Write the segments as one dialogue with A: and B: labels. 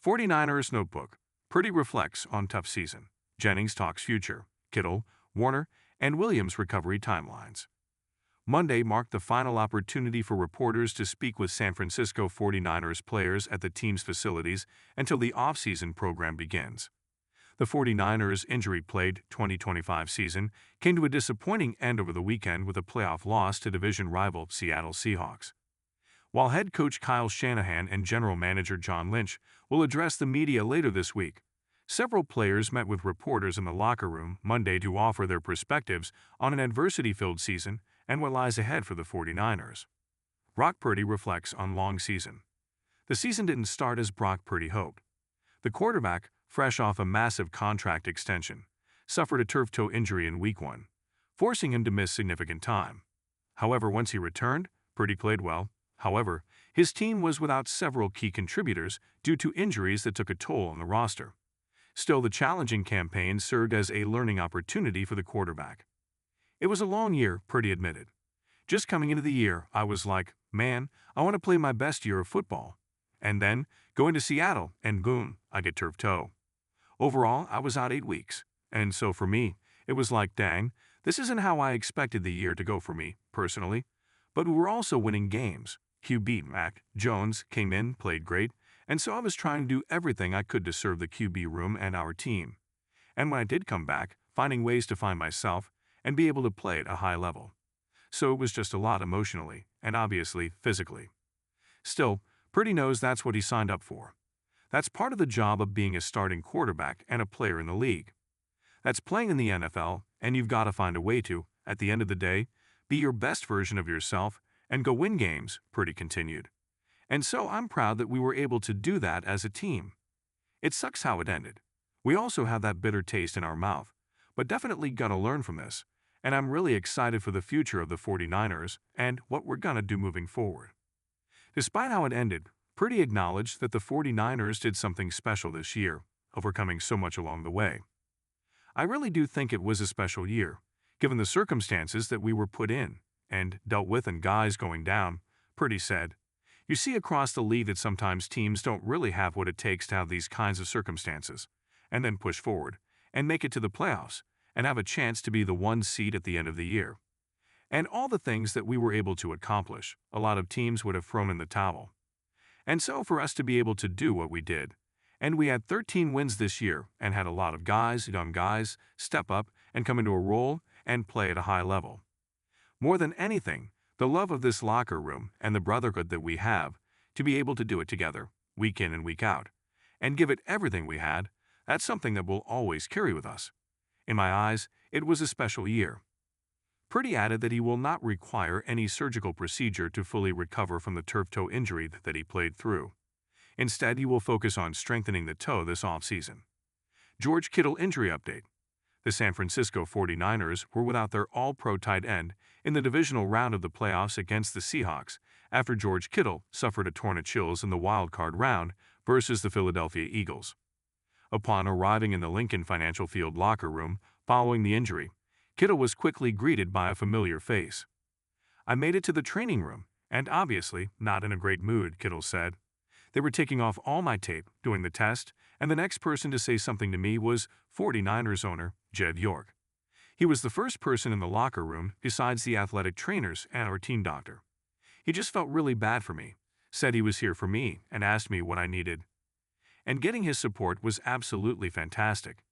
A: 49ers Notebook. Purdy reflects on tough season. Jennings talks future. Kittle, Warner, and Williams recovery timelines. Monday marked the final opportunity for reporters to speak with San Francisco 49ers players at the team's facilities until the offseason program begins. The 49ers' injury-plagued 2025 season came to a disappointing end over the weekend with a playoff loss to division rival Seattle Seahawks. While head coach Kyle Shanahan and general manager John Lynch will address the media later this week, several players met with reporters in the locker room Monday to offer their perspectives on an adversity-filled season and what lies ahead for the 49ers. Brock Purdy reflects on long season. The season didn't start as Brock Purdy hoped. The quarterback, fresh off a massive contract extension, suffered a turf toe injury in Week 1, forcing him to miss significant time. However, once he returned, Purdy played well. However, his team was without several key contributors due to injuries that took a toll on the roster. Still, the challenging campaign served as a learning opportunity for the quarterback. It was a long year, Purdy admitted. Just coming into the year, I was like, man, I want to play my best year of football. And then, going to Seattle, and boom, I get turf toe. Overall, I was out 8 weeks. And so for me, it was like, dang, this isn't how I expected the year to go for me, personally. But we were also winning games. QB Mac Jones came in, played great, and so I was trying to do everything I could to serve the QB room and our team. And when I did come back, finding ways to find myself and be able to play at a high level. So it was just a lot emotionally, and obviously physically. Still, Purdy knows that's what he signed up for. That's part of the job of being a starting quarterback and a player in the league. That's playing in the NFL, and you've got to find a way to, at the end of the day, be your best version of yourself and go win games, Purdy continued. And so I'm proud that we were able to do that as a team. It sucks how it ended. We also have that bitter taste in our mouth, but definitely gotta learn from this, and I'm really excited for the future of the 49ers and what we're gonna do moving forward. Despite how it ended, Purdy acknowledged that the 49ers did something special this year, overcoming so much along the way. I really do think it was a special year, given the circumstances that we were put in and dealt with and guys going down, Purdy said. You see across the league that sometimes teams don't really have what it takes to have these kinds of circumstances, and then push forward and make it to the playoffs and have a chance to be the 1 seed at the end of the year. And all the things that we were able to accomplish, a lot of teams would have thrown in the towel. And so for us to be able to do what we did, and we had 13 wins this year and had a lot of guys, young guys, step up and come into a role and play at a high level. More than anything, the love of this locker room and the brotherhood that we have, to be able to do it together, week in and week out, and give it everything we had, that's something that we'll always carry with us. In my eyes, it was a special year. Purdy added that he will not require any surgical procedure to fully recover from the turf toe injury that he played through. Instead, he will focus on strengthening the toe this offseason. George Kittle injury update. The San Francisco 49ers were without their all-pro tight end in the divisional round of the playoffs against the Seahawks after George Kittle suffered a torn Achilles in the wild-card round versus the Philadelphia Eagles. Upon arriving in the Lincoln Financial Field locker room following the injury, Kittle was quickly greeted by a familiar face. I made it to the training room, and obviously not in a great mood, Kittle said. They were taking off all my tape, doing the test, and the next person to say something to me was 49ers owner Jed York. He was the first person in the locker room besides the athletic trainers and our team doctor. He just felt really bad for me, said he was here for me, and asked me what I needed. And getting his support was absolutely fantastic.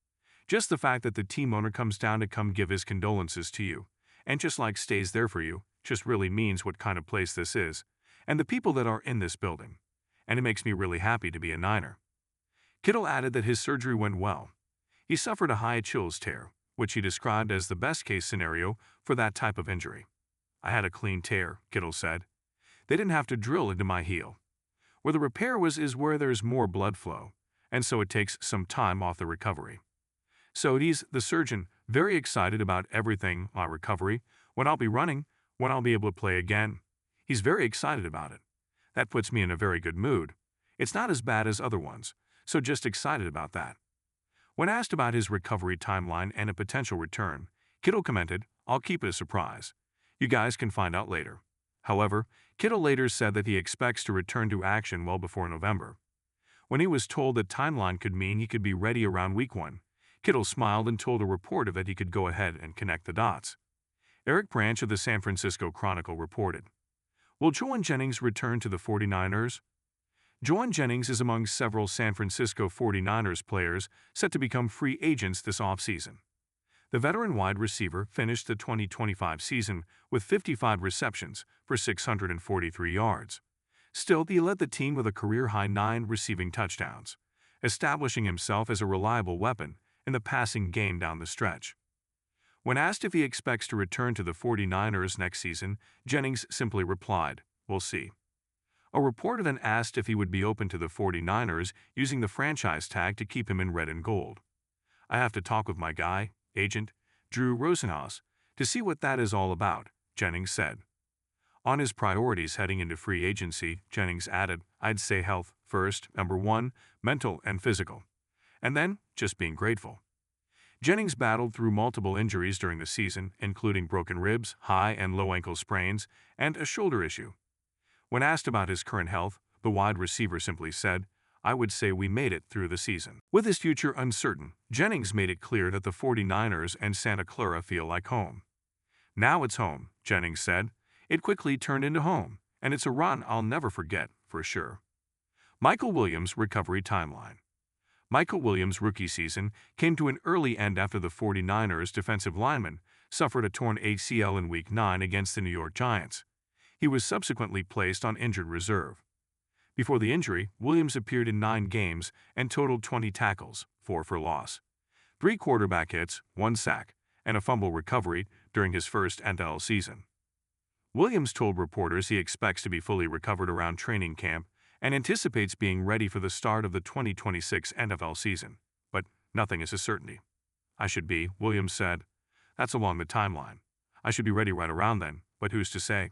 A: Just the fact that the team owner comes down to come give his condolences to you, and just like stays there for you, just really means what kind of place this is, and the people that are in this building. And it makes me really happy to be a Niner. Kittle added that his surgery went well. He suffered a high Achilles tear, which he described as the best-case scenario for that type of injury. I had a clean tear, Kittle said. They didn't have to drill into my heel. Where the repair was is where there's more blood flow, and so it takes some time off the recovery. So he's, the surgeon, very excited about everything, my recovery, when I'll be running, when I'll be able to play again. He's very excited about it. That puts me in a very good mood. It's not as bad as other ones, so just excited about that. When asked about his recovery timeline and a potential return, Kittle commented, I'll keep it a surprise. You guys can find out later. However, Kittle later said that he expects to return to action well before November. When he was told that timeline could mean he could be ready around week 1, Kittle smiled and told a reporter that he could go ahead and connect the dots. Eric Branch of the San Francisco Chronicle reported, "Will John Jennings return to the 49ers? John Jennings is among several San Francisco 49ers players set to become free agents this offseason. The veteran wide receiver finished the 2025 season with 55 receptions for 643 yards. Still, he led the team with a career-high 9 receiving touchdowns, establishing himself as a reliable weapon in the passing game down the stretch. When asked if he expects to return to the 49ers next season, Jennings simply replied, "We'll see." A reporter then asked if he would be open to the 49ers using the franchise tag to keep him in red and gold. "I have to talk with my guy, agent, Drew Rosenhaus, to see what that is all about," Jennings said. On his priorities heading into free agency, Jennings added, "I'd say health first, number 1, mental and physical. And then, just being grateful." Jennings battled through multiple injuries during the season, including broken ribs, high and low ankle sprains, and a shoulder issue. When asked about his current health, the wide receiver simply said, "I would say we made it through the season." With his future uncertain, Jennings made it clear that the 49ers and Santa Clara feel like home. "Now it's home," Jennings said. "It quickly turned into home, and it's a run I'll never forget, for sure." Michael Williams' recovery timeline. Michael Williams' rookie season came to an early end after the 49ers defensive lineman suffered a torn ACL in Week 9 against the New York Giants. He was subsequently placed on injured reserve. Before the injury, Williams appeared in 9 games and totaled 20 tackles, 4 for loss, 3 quarterback hits, 1 sack, and a fumble recovery during his first NFL season. Williams told reporters he expects to be fully recovered around training camp and anticipates being ready for the start of the 2026 NFL season, but nothing is a certainty. "I should be," Williams said. "That's along the timeline. I should be ready right around then, but who's to say?"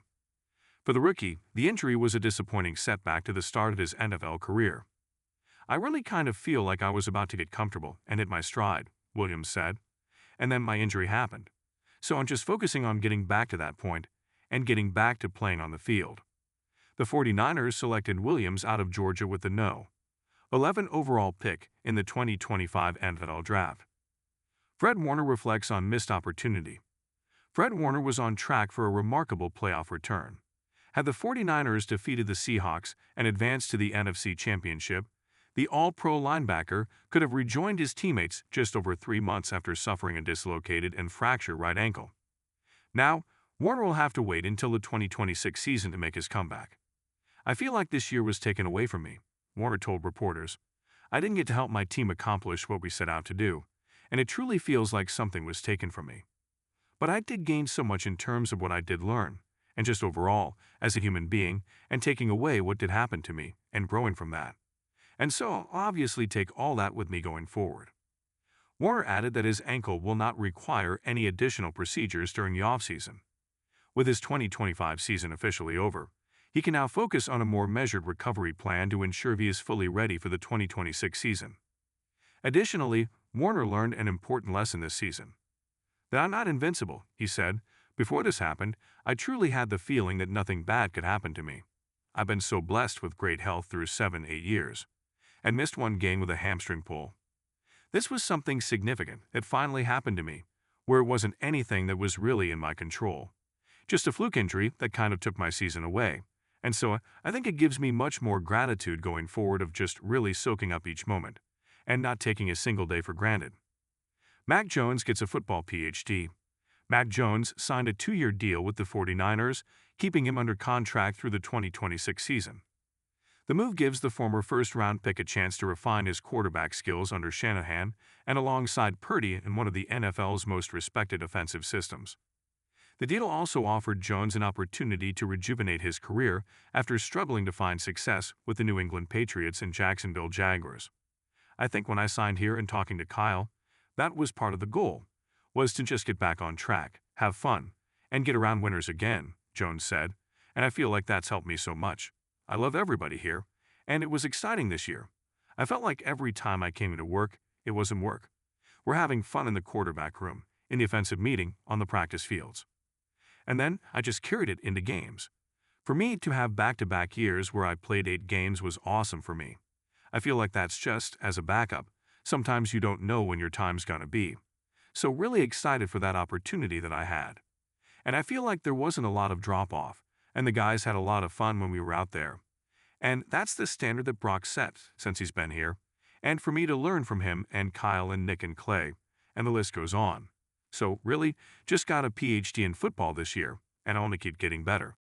A: For the rookie, the injury was a disappointing setback to the start of his NFL career. "I really kind of feel like I was about to get comfortable and hit my stride," Williams said. "And then my injury happened. So I'm just focusing on getting back to that point and getting back to playing on the field." The 49ers selected Williams out of Georgia with the No. 11 overall pick in the 2025 NFL Draft. Fred Warner reflects on missed opportunity. Fred Warner was on track for a remarkable playoff return. Had the 49ers defeated the Seahawks and advanced to the NFC Championship, the All-Pro linebacker could have rejoined his teammates just over 3 months after suffering a dislocated and fractured right ankle. Now, Warner will have to wait until the 2026 season to make his comeback. "I feel like this year was taken away from me," Warner told reporters. "I didn't get to help my team accomplish what we set out to do, and it truly feels like something was taken from me. But I did gain so much in terms of what I did learn, and just overall, as a human being, and taking away what did happen to me, and growing from that. And so I'll obviously take all that with me going forward." Warner added that his ankle will not require any additional procedures during the offseason. With his 2025 season officially over, he can now focus on a more measured recovery plan to ensure he is fully ready for the 2026 season. Additionally, Warner learned an important lesson this season. "That I'm not invincible," he said. "Before this happened, I truly had the feeling that nothing bad could happen to me. I've been so blessed with great health through 7-8 years, and missed 1 game with a hamstring pull. This was something significant that finally happened to me, where it wasn't anything that was really in my control. Just a fluke injury that kind of took my season away. And so I think it gives me much more gratitude going forward of just really soaking up each moment and not taking a single day for granted." Mac Jones gets a football PhD. Mac Jones signed a 2-year deal with the 49ers, keeping him under contract through the 2026 season. The move gives the former first-round pick a chance to refine his quarterback skills under Shanahan and alongside Purdy in one of the NFL's most respected offensive systems. The deal also offered Jones an opportunity to rejuvenate his career after struggling to find success with the New England Patriots and Jacksonville Jaguars. "I think when I signed here and talking to Kyle, that was part of the goal, was to just get back on track, have fun, and get around winners again," Jones said, "and I feel like that's helped me so much. I love everybody here, and it was exciting this year. I felt like every time I came into work, it wasn't work. We're having fun in the quarterback room, in the offensive meeting, on the practice fields. And then I just carried it into games. For me to have back-to-back years where I played 8 games was awesome for me. I feel like that's just as a backup. Sometimes you don't know when your time's gonna be. So really excited for that opportunity that I had. And I feel like there wasn't a lot of drop-off, and the guys had a lot of fun when we were out there. And that's the standard that Brock set since he's been here, and for me to learn from him and Kyle and Nick and Clay, and the list goes on. So really, just got a PhD in football this year, and I want to keep getting better.